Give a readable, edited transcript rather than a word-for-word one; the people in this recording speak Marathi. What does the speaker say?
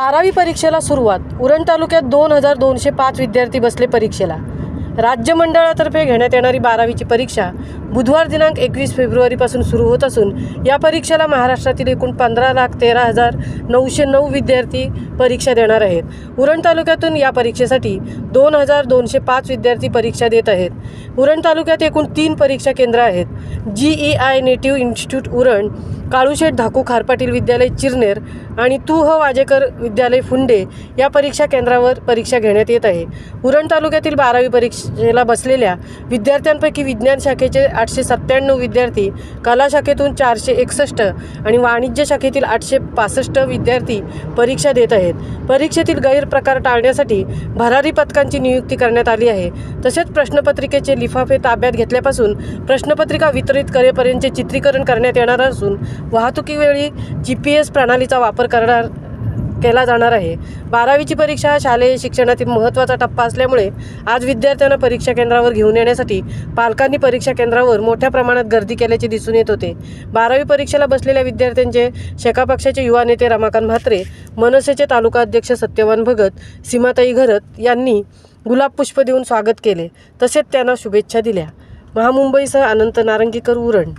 12वी परीक्षेला सुरुवात. उरण तालुक्यात 2205 विद्यार्थी बसले परीक्षेला. राज्य मंडळातर्फे घेण्यात येणारी 12वीची परीक्षा बुधवार दिनांक 21 फेब्रुवारीपासून सुरू होत असून या परीक्षेला महाराष्ट्रातील एकूण 15,13,909 विद्यार्थी परीक्षा देणार आहेत. उरण तालुक्यातून या परीक्षेसाठी 2205 विद्यार्थी परीक्षा देत आहेत. उरण तालुक्यात एकूण 3 परीक्षा केंद्र आहेत. GEI native institute Uran, काळूशेठ Dhaku खारपाटील विद्यालय चिरनेर आणि तु.ह. वाजेकर विद्यालय फुंडे या परीक्षा केंद्रावर परीक्षा घेण्यात येत आहे. उरण तालुक्यातील 12वी परीक्षेला बसलेल्या विद्यार्थ्यांपैकी विज्ञान शाखेचे 897 विद्यार्थी, कला शाखेतून 461 आणि वाणिज्य शाखेतील 865 विद्यार्थी परीक्षा देत आहेत. परीक्षेतील गैरप्रकार टाळण्यासाठी भरारी पथकांची नियुक्ती करण्यात आली आहे. तसेच प्रश्नपत्रिकेचे लिफाफे ताब्यात घेतल्यापासून प्रश्नपत्रिका वितरित करेपर्यंतचे चित्रीकरण करण्यात येणार असून वाहतुकीवेळी GPS प्रणालीचा वापर केला जाणार आहे. 12वीची परीक्षा हा शालेय शिक्षणातील महत्त्वाचा टप्पा असल्यामुळे आज विद्यार्थ्यांना परीक्षा केंद्रावर घेऊन येण्यासाठी पालकांनी परीक्षा केंद्रावर मोठ्या प्रमाणात गर्दी केल्याचे दिसून येत होते. 12वी परीक्षेला बसलेल्या विद्यार्थ्यांचे शेका पक्षाचे युवा नेते रमाकांत म्हात्रे, मनसेचे तालुका अध्यक्ष सत्यवान भगत, सीमाताई घरत यांनी गुलाब पुष्प देऊन स्वागत केले. तसेच त्यांना शुभेच्छा दिल्या. महामुंबईसह अनंत नारंगीकर, उरण.